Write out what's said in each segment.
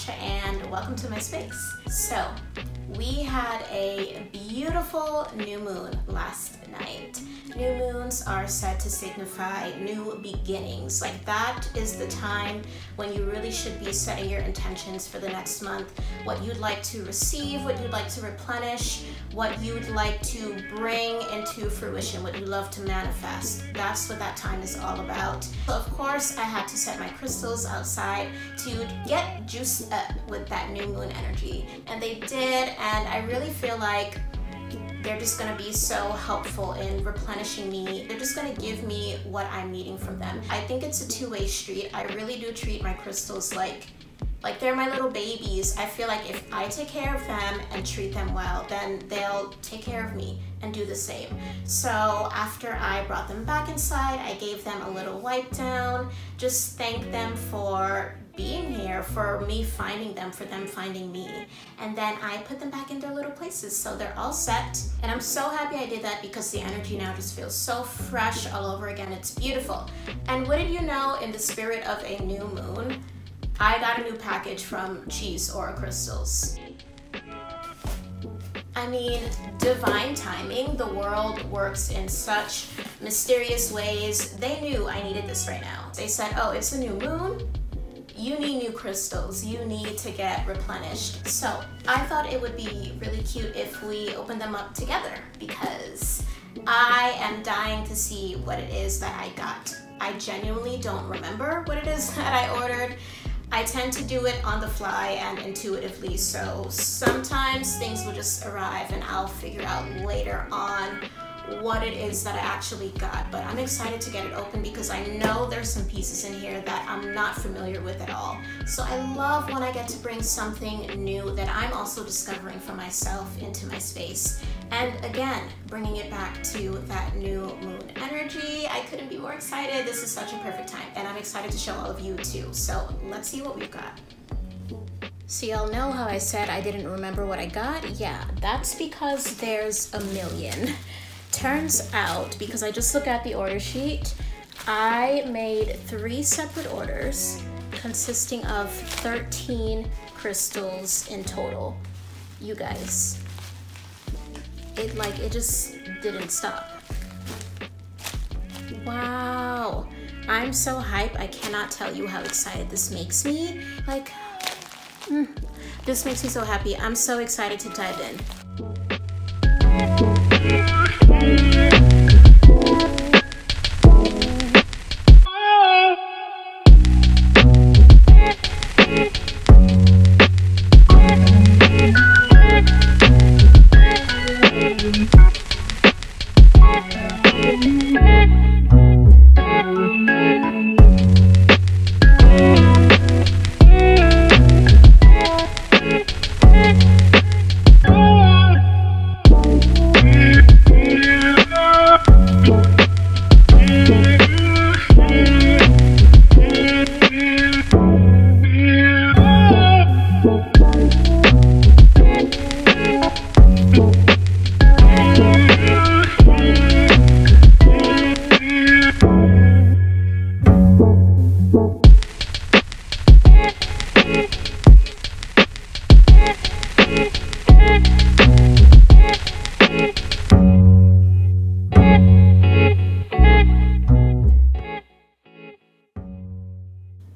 Sasha and welcome to my space. So we had a beautiful new moon last night. New moons are said to signify new beginnings. Like that is the time when you really should be setting your intentions for the next month, what you'd like to receive, what you'd like to replenish, what you'd like to bring into fruition, what you love to manifest. That's what that time is all about. So of course I had to set my crystals outside to get juiced up with that new moon energy, and they did, and I really feel like they're just gonna be so helpful in replenishing me. They're just gonna give me what I'm needing from them. I think it's a two-way street. I really do treat my crystals like they're my little babies. I feel like if I take care of them and treat them well, then they'll take care of me and do the same. So after I brought them back inside, I gave them a little wipe down, just thank them for being here, for me finding them, for them finding me. And then I put them back in their little places, so they're all set. And I'm so happy I did that because the energy now just feels so fresh all over again. It's beautiful. And what did you know, in the spirit of a new moon, I got a new package from Cheese Aura Crystals. I mean, divine timing. The world works in such mysterious ways. They knew I needed this right now. They said, oh, it's a new moon. You need new crystals. You need to get replenished. So I thought it would be really cute if we opened them up together because I am dying to see what it is that I got. I genuinely don't remember what it is that I ordered. I tend to do it on the fly and intuitively, so sometimes things will just arrive and I'll figure out later on what it is that I actually got. But I'm excited to get it open because I know there's some pieces in here that I'm not familiar with at all. So I love when I get to bring something new that I'm also discovering for myself into my space. And again, bringing it back to that new moon energy. I couldn't be more excited. This is such a perfect time, and I'm excited to show all of you too. So let's see what we've got. So y'all know how I said I didn't remember what I got? Yeah, that's because there's a million. Turns out, because I just looked at the order sheet, I made 3 separate orders consisting of 13 crystals in total. You guys, it just didn't stop. Wow, I'm so hyped. I cannot tell you how excited this makes me. Like, this makes me so happy. I'm so excited to dive in.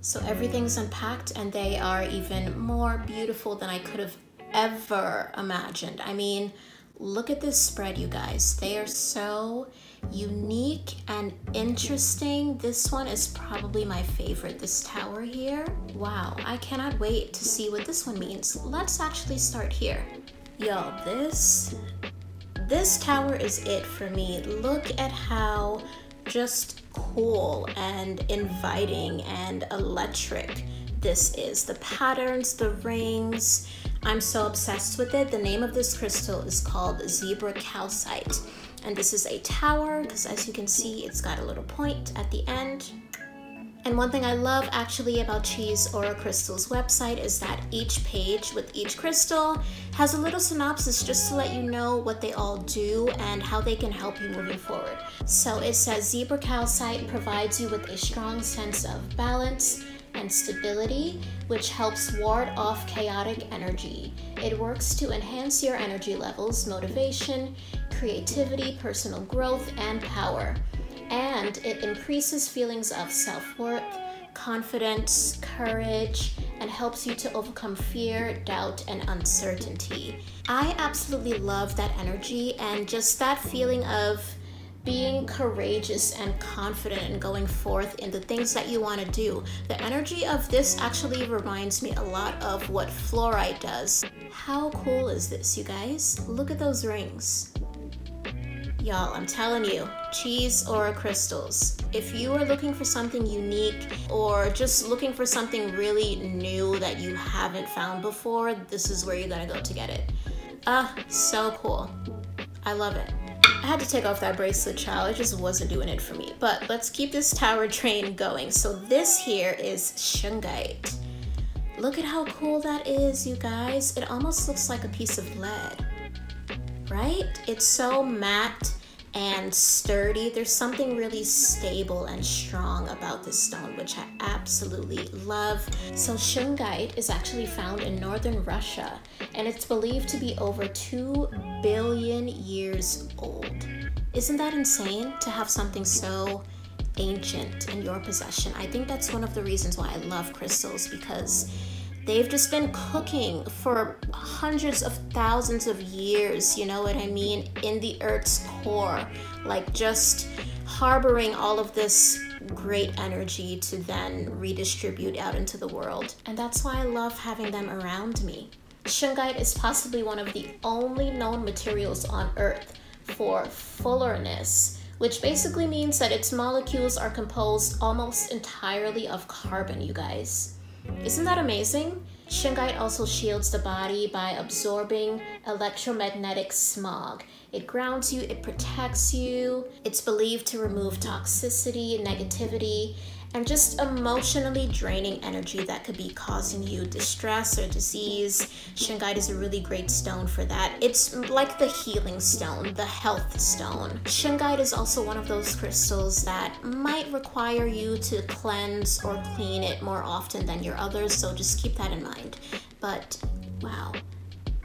So everything's unpacked and they are even more beautiful than I could have ever imagined. I mean, look at this spread, you guys. They are so unique and interesting. This one is probably my favorite, this tower here. Wow, I cannot wait to see what this one means. Let's actually start here. Yo, this tower is it for me. Look at how just cool and inviting and electric this is. The patterns, the rings, I'm so obsessed with it. The name of this crystal is called Zebra Calcite, and this is a tower because, as you can see, it's got a little point at the end. And one thing I love actually about Cheese Aura Crystal's website is that each page with each crystal has a little synopsis just to let you know what they all do and how they can help you moving forward. So it says Zebra Calcite provides you with a strong sense of balance, and stability, which helps ward off chaotic energy. It works to enhance your energy levels, motivation, creativity, personal growth, and power. And it increases feelings of self-worth, confidence, courage, and helps you to overcome fear, doubt, and uncertainty. I absolutely love that energy and just that feeling of being courageous and confident and going forth in the things that you want to do. The energy of this actually reminds me a lot of what fluorite does. How cool is this, you guys? Look at those rings. Y'all, I'm telling you, cheese or crystals. If you are looking for something unique or just looking for something really new that you haven't found before, this is where you're gonna go to get it. So cool. I love it. I had to take off that bracelet, child. It just wasn't doing it for me. But let's keep this tower train going. So this here is Shungite. Look at how cool that is, you guys. It almost looks like a piece of lead, right? It's so matte and sturdy. There's something really stable and strong about this stone, which I absolutely love. So Shungite is actually found in northern Russia, and it's believed to be over 2 billion years old. Isn't that insane to have something so ancient in your possession? I think that's one of the reasons why I love crystals, because they've just been cooking for hundreds of thousands of years, you know what I mean, in the Earth's core, like just harboring all of this great energy to then redistribute out into the world. And that's why I love having them around me. Shungite is possibly one of the only known materials on Earth for fullerness, which basically means that its molecules are composed almost entirely of carbon, you guys. Isn't that amazing? Shungite also shields the body by absorbing electromagnetic smog. It grounds you, it protects you. It's believed to remove toxicity, negativity, and just emotionally draining energy that could be causing you distress or disease. Shungite is a really great stone for that. It's like the healing stone, the health stone. Shungite is also one of those crystals that might require you to cleanse or clean it more often than your others, so just keep that in mind. But wow,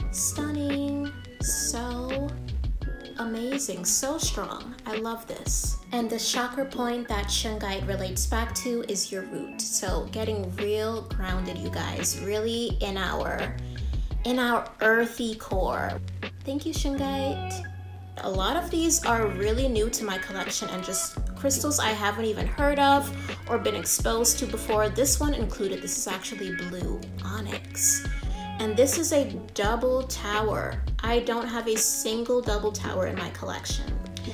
stunning, so amazing, so strong. I love this. And the chakra point that Shungite relates back to is your root. So getting real grounded, you guys, really in our earthy core. Thank you, Shungite. A lot of these are really new to my collection and just crystals I haven't even heard of or been exposed to before. This one included. This is actually blue onyx. And this is a double tower. I don't have a single double tower in my collection.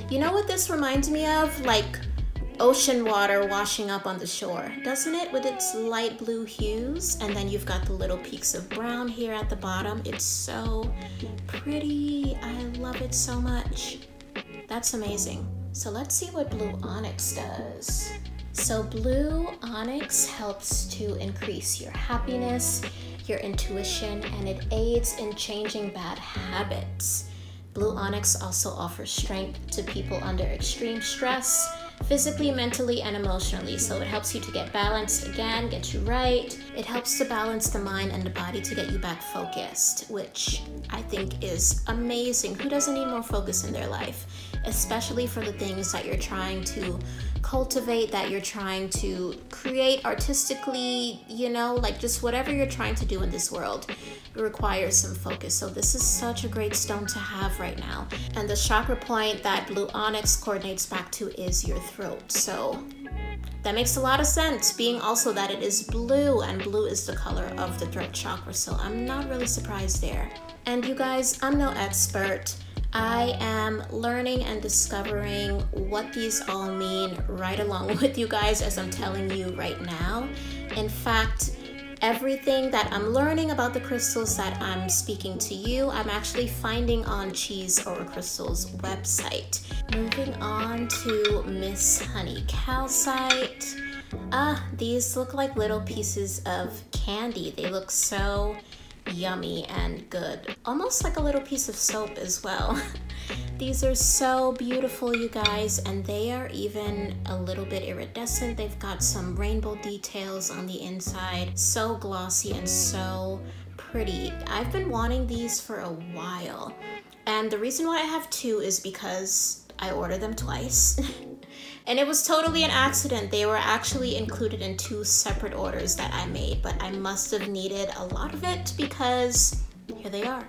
You know what this reminds me of? Like ocean water washing up on the shore, doesn't it? With its light blue hues. And then you've got the little peaks of brown here at the bottom. It's so pretty. I love it so much. That's amazing. So let's see what blue onyx does. So blue onyx helps to increase your happiness, your intuition, and it aids in changing bad habits. Blue onyx also offers strength to people under extreme stress, physically, mentally, and emotionally. So it helps you to get balanced again, get you right. It helps to balance the mind and the body to get you back focused, which I think is amazing. Who doesn't need more focus in their life? Especially for the things that you're trying to cultivate, that you're trying to create artistically, you know, like just whatever you're trying to do in this world, it requires some focus. So this is such a great stone to have right now. And the chakra point that blue onyx coordinates back to is your throat. So that makes a lot of sense, being also that it is blue, and blue is the color of the throat chakra. So I'm not really surprised there. And you guys, I'm no expert. I am learning and discovering what these all mean right along with you guys as I'm telling you right now. In fact, everything that I'm learning about the crystals that I'm speaking to you, I'm actually finding on Cheese Over Crystal's website. Moving on to Miss Honey Calcite. These look like little pieces of candy. They look so yummy and good, almost like a little piece of soap as well. These are so beautiful, you guys, and they are even a little bit iridescent. They've got some rainbow details on the inside. So glossy and so pretty. I've been wanting these for a while, and the reason why I have two is because I ordered them twice. And it was totally an accident. They were actually included in two separate orders that I made, but I must have needed a lot of it because here they are.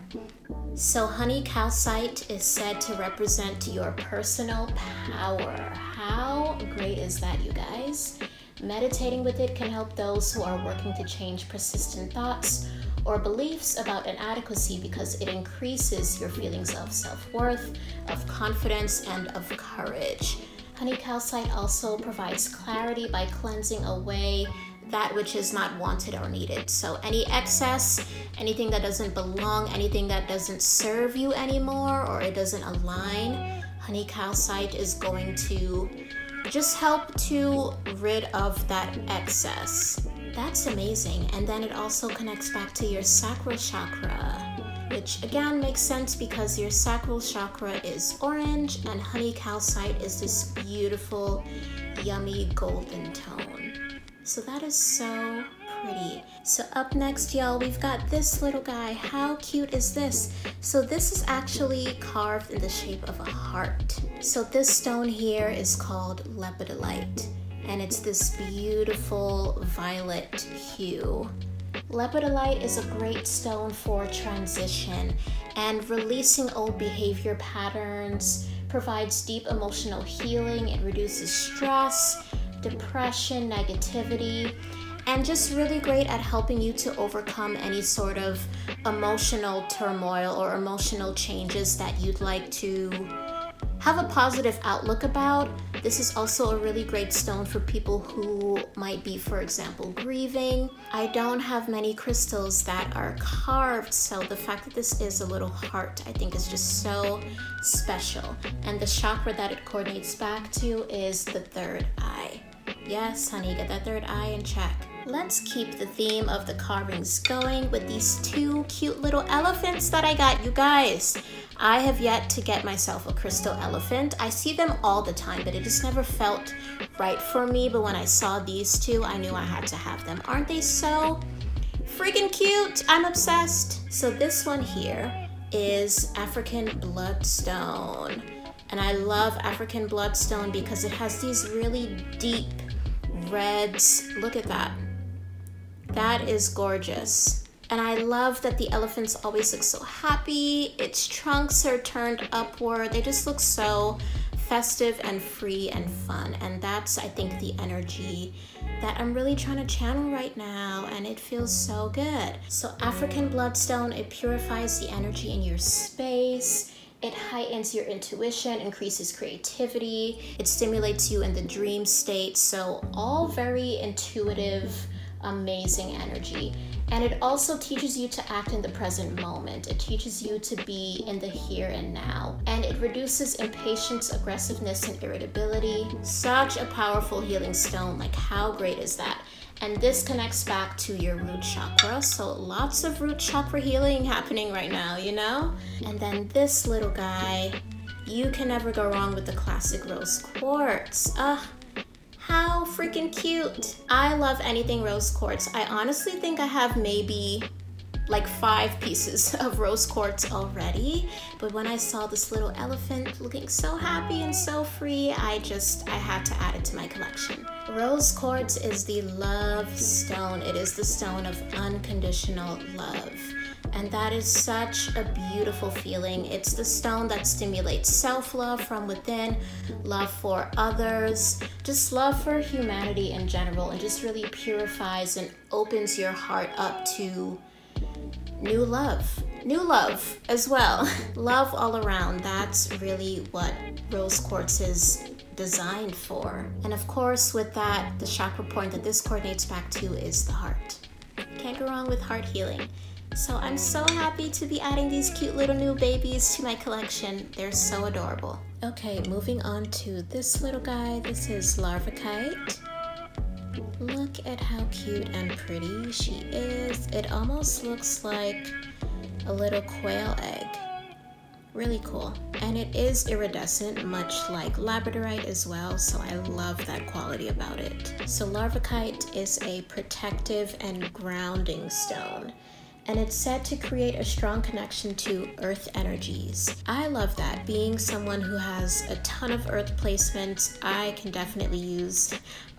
So honey calcite is said to represent your personal power. How great is that, you guys? Meditating with it can help those who are working to change persistent thoughts or beliefs about inadequacy because it increases your feelings of self-worth, of confidence, and of courage. Honey calcite also provides clarity by cleansing away that which is not wanted or needed. So any excess, anything that doesn't belong, anything that doesn't serve you anymore or it doesn't align, honey calcite is going to just help to rid of that excess. That's amazing. And then it also connects back to your sacral chakra, which again makes sense because your sacral chakra is orange and honey calcite is this beautiful, yummy golden tone. So that is so pretty. So up next, y'all, we've got this little guy. How cute is this? So this is actually carved in the shape of a heart. So this stone here is called Lepidolite, and it's this beautiful violet hue. Lepidolite is a great stone for transition and releasing old behavior patterns, provides deep emotional healing, it reduces stress, depression, negativity, and just really great at helping you to overcome any sort of emotional turmoil or emotional changes that you'd like to have a positive outlook about. This is also a really great stone for people who might be, for example, grieving. I don't have many crystals that are carved, so the fact that this is a little heart, I think is just so special. And the chakra that it coordinates back to is the third eye. Yes, honey, get that third eye in check. Let's keep the theme of the carvings going with these two cute little elephants that I got, you guys. I have yet to get myself a crystal elephant. I see them all the time, but it just never felt right for me. But when I saw these two, I knew I had to have them. Aren't they so freaking cute? I'm obsessed. So this one here is African Bloodstone. And I love African Bloodstone because it has these really deep reds. Look at that. That is gorgeous. And I love that the elephants always look so happy. Its trunks are turned upward. They just look so festive and free and fun. And that's, I think, the energy that I'm really trying to channel right now, and it feels so good. So African Bloodstone, it purifies the energy in your space. It heightens your intuition, increases creativity. It stimulates you in the dream state. So all very intuitive, amazing energy. And it also teaches you to act in the present moment. It teaches you to be in the here and now. And it reduces impatience, aggressiveness, and irritability. Such a powerful healing stone. Like, how great is that? And this connects back to your root chakra. So lots of root chakra healing happening right now, you know? And then this little guy, you can never go wrong with the classic rose quartz. How freaking cute. I love anything rose quartz. I honestly think I have maybe like 5 pieces of rose quartz already, but when I saw this little elephant looking so happy and so free, I had to add it to my collection. Rose quartz is the love stone. It is the stone of unconditional love. And that is such a beautiful feeling. It's the stone that stimulates self-love from within, love for others, just love for humanity in general, and just really purifies and opens your heart up to new love as well. Love all around. That's really what rose quartz is designed for. And of course, with that, the chakra point that this coordinates back to is the heart. Can't go wrong with heart healing. So I'm so happy to be adding these cute little new babies to my collection. They're so adorable. Okay, moving on to this little guy. This is Larvikite. Look at how cute and pretty she is. It almost looks like a little quail egg. Really cool. and it is iridescent, much like Lepidolite as well, so I love that quality about it. So Larvikite is a protective and grounding stone, and it's said to create a strong connection to earth energies. I love that. Being someone who has a ton of earth placements, I can definitely use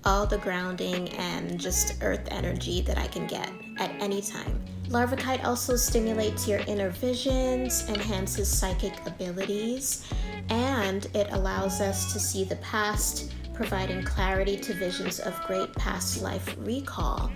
all the grounding and just earth energy that I can get at any time. Larvikite also stimulates your inner visions, enhances psychic abilities, and it allows us to see the past, providing clarity to visions of great past life recall.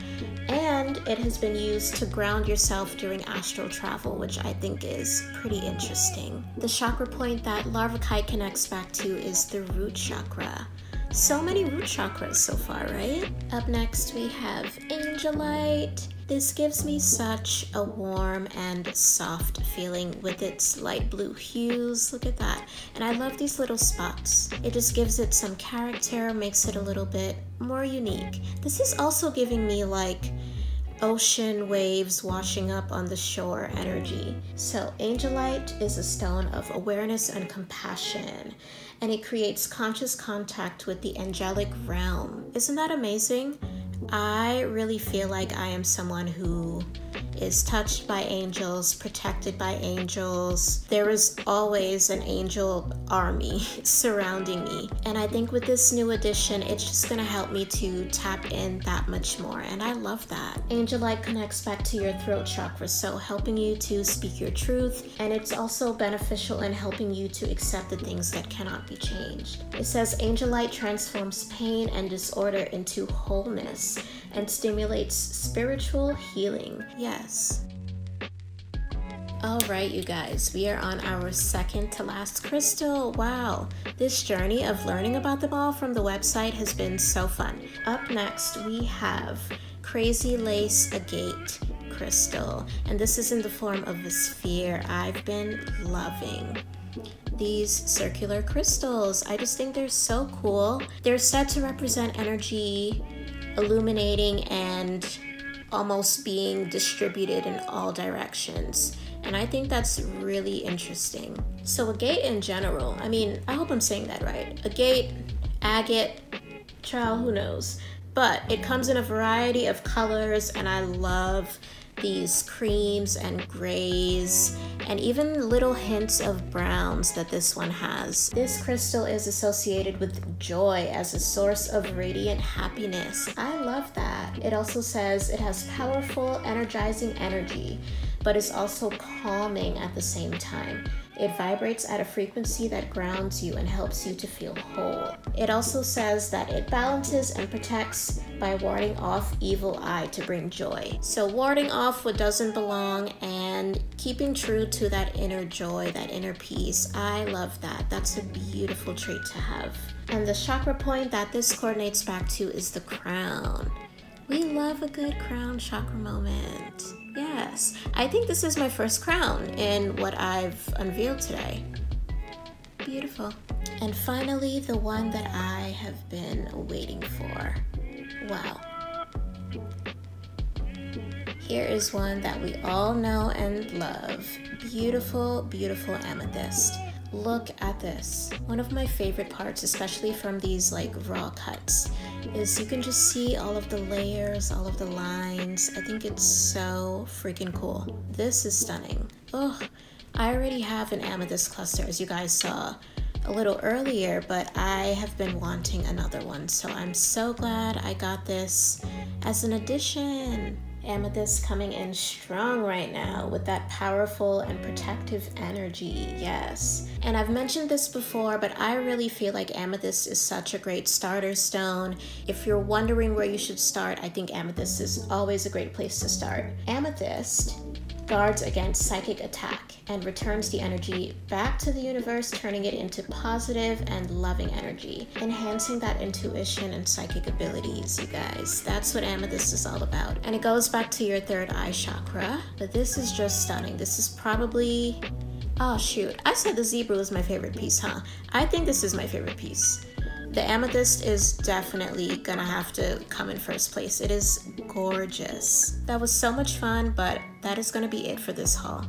And it has been used to ground yourself during astral travel, which I think is pretty interesting. The chakra point that Larvikite connects back to is the root chakra. So many root chakras so far, right? Up next we have Angelite. This gives me such a warm and soft feeling with its light blue hues. Look at that. And I love these little spots. It just gives it some character, makes it a little bit more unique. This is also giving me like ocean waves washing up on the shore energy. So Angelite is a stone of awareness and compassion, and it creates conscious contact with the angelic realm. Isn't that amazing? I really feel like I am someone who is touched by angels, protected by angels. There is always an angel army surrounding me. And I think with this new addition, it's just gonna help me to tap in that much more. And I love that. Angelite connects back to your throat chakra, so helping you to speak your truth. And it's also beneficial in helping you to accept the things that cannot be changed. It says Angelite transforms pain and disorder into wholeness and stimulates spiritual healing. Yes. All right, you guys, we are on our second to last crystal. Wow, this journey of learning about them all from the website has been so fun. Up next, we have Crazy Lace Agate crystal, and this is in the form of a sphere. I've been loving these circular crystals. I just think they're so cool. They're said to represent energy illuminating and almost being distributed in all directions. And I think that's really interesting. So agate in general, I mean, I hope I'm saying that right. Agate, agate, child, who knows? But it comes in a variety of colors, and I love these creams and grays and even little hints of browns that this one has. This crystal is associated with joy as a source of radiant happiness. I love that. It also says it has powerful, energizing energy, but is also calming at the same time. It vibrates at a frequency that grounds you and helps you to feel whole. It also says that it balances and protects by warding off evil eye to bring joy. So warding off what doesn't belong and keeping true to that inner joy, that inner peace. I love that. That's a beautiful trait to have. And the chakra point that this coordinates back to is the crown. We love a good crown chakra moment. Yes, I think this is my first crown in what I've unveiled today. Beautiful. And finally, the one that I have been waiting for. Wow. Here is one that we all know and love. Beautiful, beautiful amethyst. Look at this. One of my favorite parts, especially from these like raw cuts, is you can just see all of the layers, all of the lines. I think it's so freaking cool. This is stunning. Oh, I already have an amethyst cluster, as you guys saw a little earlier, but I have been wanting another one. So I'm so glad I got this as an addition. Amethyst coming in strong right now with that powerful and protective energy, yes. And I've mentioned this before, but I really feel like amethyst is such a great starter stone. If you're wondering where you should start, I think amethyst is always a great place to start. Amethyst guards against psychic attack and returns the energy back to the universe, turning it into positive and loving energy, enhancing that intuition and psychic abilities, you guys. That's what amethyst is all about. And it goes back to your third eye chakra, but this is just stunning. This is probably, oh shoot, I said the zebra was my favorite piece, huh? I think this is my favorite piece. The amethyst is definitely gonna have to come in first place. It is gorgeous. That was so much fun, but that is gonna be it for this haul.